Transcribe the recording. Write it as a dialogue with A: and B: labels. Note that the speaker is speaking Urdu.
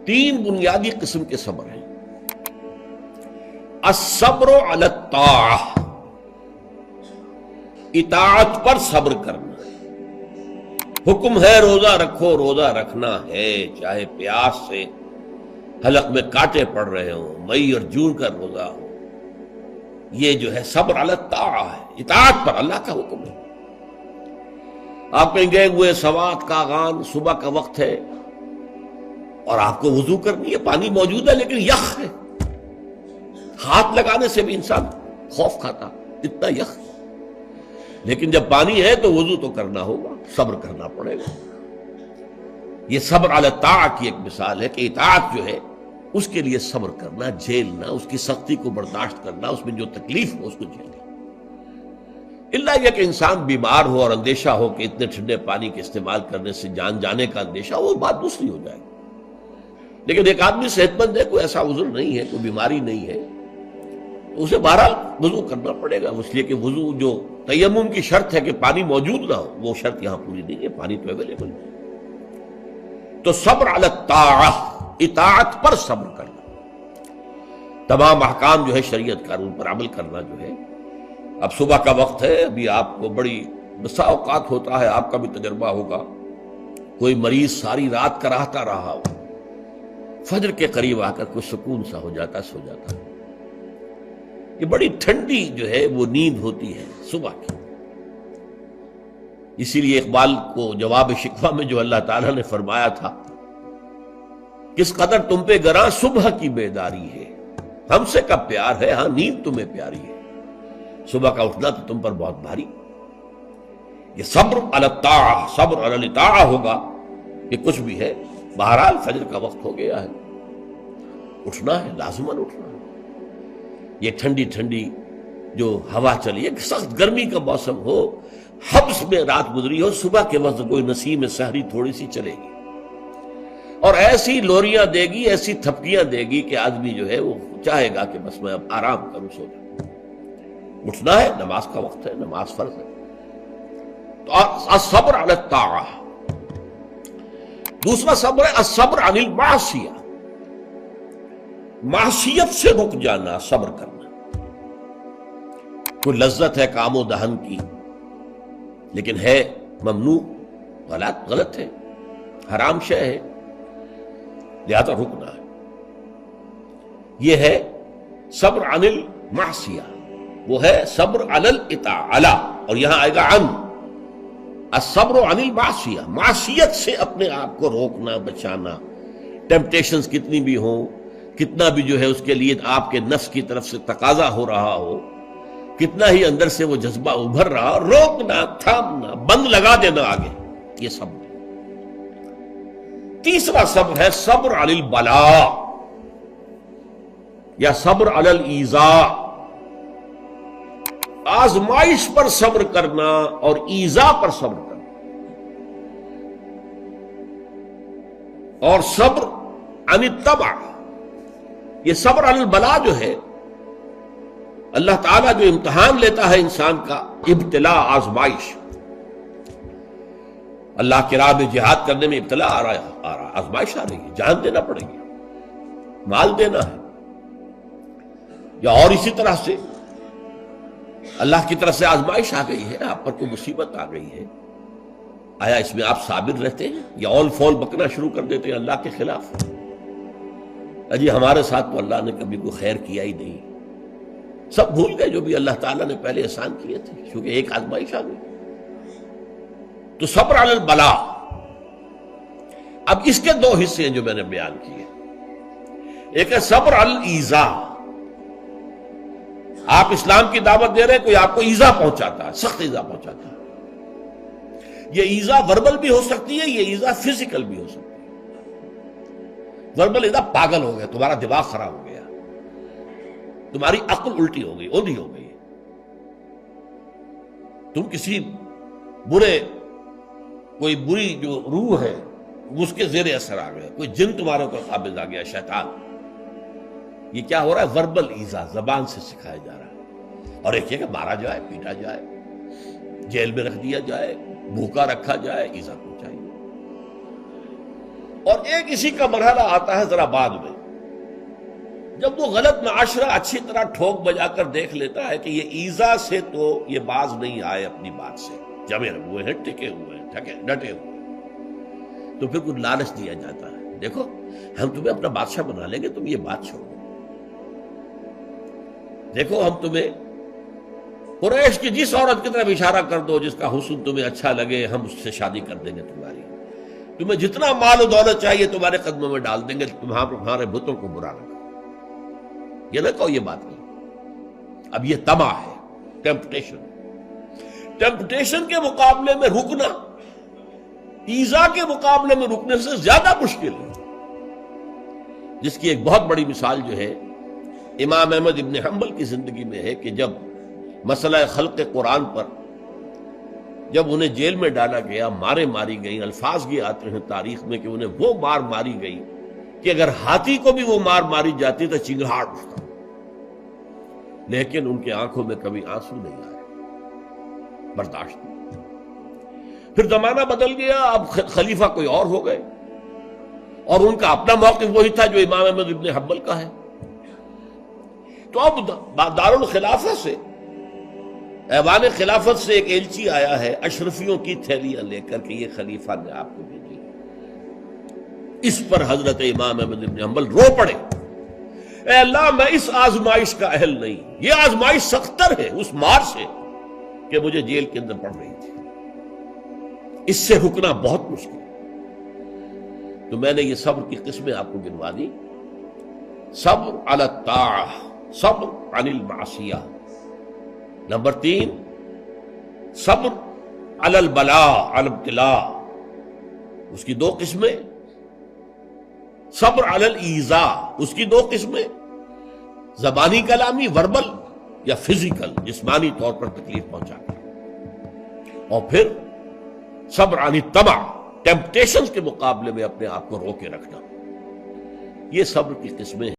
A: تین بنیادی قسم کے صبر ہیں. الصبر علی الطاعہ، اطاعت پر صبر کرنا. حکم ہے روزہ رکھو، روزہ رکھنا ہے، چاہے پیاس سے حلق میں کانٹے پڑ رہے ہوں، مئی اور جون کا روزہ ہو. یہ جو ہے صبر علی الطاعہ ہے، اطاعت پر اللہ کا حکم ہے. آپ کہیں گئے ہوئے سوات کا آغان، صبح کا وقت ہے اور آپ کو وضو کرنی ہے، پانی موجود ہے لیکن یخ ہے، ہاتھ لگانے سے بھی انسان خوف کھاتا، اتنا یخ. لیکن جب پانی ہے تو وضو تو کرنا ہوگا، صبر کرنا پڑے گا. یہ صبر علی الطاعہ کی ایک مثال ہے کہ اطاعت جو ہے اس کے لیے صبر کرنا، جھیلنا، اس کی سختی کو برداشت کرنا، اس میں جو تکلیف ہو اس کو جھیلنا. اللہ یہ کہ انسان بیمار ہو اور اندیشہ ہو کہ اتنے ٹھنڈے پانی کے استعمال کرنے سے جان جانے کا اندیشہ ہو، وہ بات دوسری ہو جائے. لیکن ایک آدمی صحت مند ہے، کوئی ایسا عذر نہیں ہے، کوئی بیماری نہیں ہے، تو اسے بہرحال وضو کرنا پڑے گا. اس لیے کہ وضو جو تیمم کی شرط ہے کہ پانی موجود نہ ہو، وہ شرط یہاں پوری نہیں ہے، پانی تو اویلیبل ہے. تو صبر علی الطاعہ، اطاعت پر صبر کرنا، تمام احکام جو ہے شریعت کا ان پر عمل کرنا جو ہے. اب صبح کا وقت ہے، ابھی آپ کو بڑی بسا اوقات ہوتا ہے، آپ کا بھی تجربہ ہوگا، کوئی مریض ساری رات کراہتا رہا ہو، فجر کے قریب آ کر کوئی سکون سا ہو جاتا، سو جاتا ہے. یہ بڑی ٹھنڈی جو ہے وہ نیند ہوتی ہے صبح کی. اسی لیے اقبال کو جواب شکوہ میں جو اللہ تعالیٰ نے فرمایا تھا، کس قدر تم پہ گراں صبح کی بیداری ہے، ہم سے کب پیار ہے، ہاں نیند تمہیں پیاری ہے، صبح کا اٹھنا تو تم پر بہت بھاری. یہ صبر علی الطاعہ، صبر علی الطاعہ ہوگا کہ کچھ بھی ہے، بہرحال فجر کا وقت ہو گیا ہے، اٹھنا ہے، لازماً اٹھنا ہے. یہ ٹھنڈی ٹھنڈی جو ہوا چلی ہے، سخت گرمی کا موسم ہو، حبس میں رات گزری ہو، صبح کے وقت کوئی نسیم سحری تھوڑی سی چلے گی اور ایسی لوریاں دے گی، ایسی تھپکیاں دے گی کہ آدمی جو ہے وہ چاہے گا کہ بس میں اب آرام کروں، سو جاؤں. اٹھنا ہے، نماز کا وقت ہے، نماز فرض ہے. تو الصبر علی الطاعہ. دوسرا صبر ہے الصبر عن المعصیہ، معصیت سے رک جانا، صبر کرنا. کوئی لذت ہے کام و دہن کی لیکن ہے ممنوع، غلط ہے، حرام شے ہے، لہذا رکنا ہے. یہ ہے صبر عن المعصیہ. وہ ہے صبر علی الاطاعہ، اور یہاں آئے گا عن الصبر عن المعصیہ، معصیت سے اپنے آپ کو روکنا، بچانا. ٹیمپٹیشنز کتنی بھی ہوں، کتنا بھی جو ہے اس کے لیے آپ کے نفس کی طرف سے تقاضا ہو رہا ہو، کتنا ہی اندر سے وہ جذبہ ابھر رہا، روکنا، تھامنا، بند لگا دینا آگے. یہ صبر. تیسرا صبر ہے صبر علی البلاء یا صبر علی الایذاء، آزمائش پر صبر کرنا اور ایذا پر صبر کرنا. اور صبر عن الطبع، یہ صبر علی البلاء جو ہے، اللہ تعالیٰ جو امتحان لیتا ہے انسان کا، ابتلاء، آزمائش. اللہ کی راہ میں جہاد کرنے میں ابتلاء آ رہا، آزمائش آ رہی ہے، جان دینا پڑے گی، مال دینا ہے، یا اور اسی طرح سے اللہ کی طرف سے آزمائش آ گئی ہے، آپ پر کوئی مصیبت آ گئی ہے. آیا اس میں آپ صابر رہتے ہیں یا اول فول بکنا شروع کر دیتے ہیں اللہ کے خلاف؟ اجی ہمارے ساتھ تو اللہ نے کبھی کوئی خیر کیا ہی نہیں، سب بھول گئے جو بھی اللہ تعالیٰ نے پہلے احسان کیے تھے، کیونکہ ایک آزمائش آ گئی. تو صبر علی البلاء. اب اس کے دو حصے ہیں جو میں نے بیان کیے. ایک ہے صبر علی الایذاء، آپ اسلام کی دعوت دے رہے ہیں، کوئی آپ کو ایذا پہنچاتا ہے، سخت ایذا پہنچاتا ہے. یہ ایذا وربل بھی ہو سکتی ہے، یہ ایذا فزیکل بھی ہو سکتی ہے. وربل ایذا، پاگل ہو گیا، تمہارا دماغ خراب ہو گیا، تمہاری عقل الٹی ہو گئی، اوندھی ہو گئی، تم کسی کوئی بری جو روح ہے اس کے زیر اثر آ گئے، کوئی جن تمہارے اوپر قابض آ گیا، شیطان. یہ کیا ہو رہا ہے؟ وربل ایذا، زبان سے سکھایا جا رہا ہے. اور ایک یہ کہ مارا جائے، پیٹا جائے، جیل میں رکھ دیا جائے، بھوکا رکھا جائے، ایذا پہنچائی. اور ایک اسی کا مرحلہ آتا ہے ذرا بعد میں، جب وہ غلط معاشرہ اچھی طرح ٹھوک بجا کر دیکھ لیتا ہے کہ یہ ایذا سے تو یہ باز نہیں آئے اپنی بات سے، جمے ہوئے ہیں، ٹکے ہوئے ہیں، ڈٹے ہوئے ہیں، تو پھر کچھ لالچ دیا جاتا ہے، دیکھو ہم تمہیں اپنا بادشاہ بنا لیں گے، تم یہ بات چھوڑو، دیکھو ہم تمہیں قریش کی جس عورت کی طرف اشارہ کر دو جس کا حسن تمہیں اچھا لگے، ہم اس سے شادی کر دیں گے تمہاری، تمہیں جتنا مال و دولت چاہیے تمہارے قدموں میں ڈال دیں گے، تمہارے بتوں کو برا لگا، یہ نہ کہو یہ بات نہیں۔ اب یہ طمع ہے، ٹیمپٹیشن کے مقابلے میں رکنا ایذا کے مقابلے میں رکنے سے زیادہ مشکل ہے، جس کی ایک بہت بڑی مثال جو ہے امام احمد ابن حنبل کی زندگی میں ہے کہ جب مسئلہ خلق قرآن پر جب انہیں جیل میں ڈالا گیا، مارے ماری گئی، الفاظ یہ آتے ہیں تاریخ میں کہ انہیں وہ مار ماری گئی کہ اگر ہاتھی کو بھی وہ مار ماری جاتی تو چنگھاڑ اٹھتا، لیکن ان کے آنکھوں میں کبھی آنسو نہیں آئے، برداشت نہیں۔ پھر زمانہ بدل گیا، اب خلیفہ کوئی اور ہو گئے، اور ان کا اپنا موقف وہی تھا جو امام احمد ابن حنبل کا ہے، تو اب دارالخلافہ سے، ایوان خلافت سے ایک ایلچی آیا ہے اشرفیوں کی تھیلیاں لے کر کہ یہ خلیفہ نے آپ کو بھیجی۔ اس پر حضرت امام احمد بن حنبل رو پڑے، اے اللہ میں اس آزمائش کا اہل نہیں، یہ آزمائش سختر ہے اس مار سے کہ مجھے جیل کے اندر پڑ رہی تھی، اس سے رکنا بہت مشکل ہے۔ تو میں نے یہ صبر کی قسمیں آپ کو گنوا دی، صبر علی الطاعہ، صبر عن المعصیہ، نمبر 3 صبر علی البلاء، علی الابتلاء، اس کی 2 قسمیں، صبر علی الایذاء، اس کی 2 قسمیں، زبانی کلامی وربل یا فزیکل جسمانی طور پر تکلیف پہنچانا، اور پھر صبر عن الطمع، ٹیمپٹیشنز کے مقابلے میں اپنے آپ کو روکے رکھنا، یہ صبر کی قسمیں ہیں۔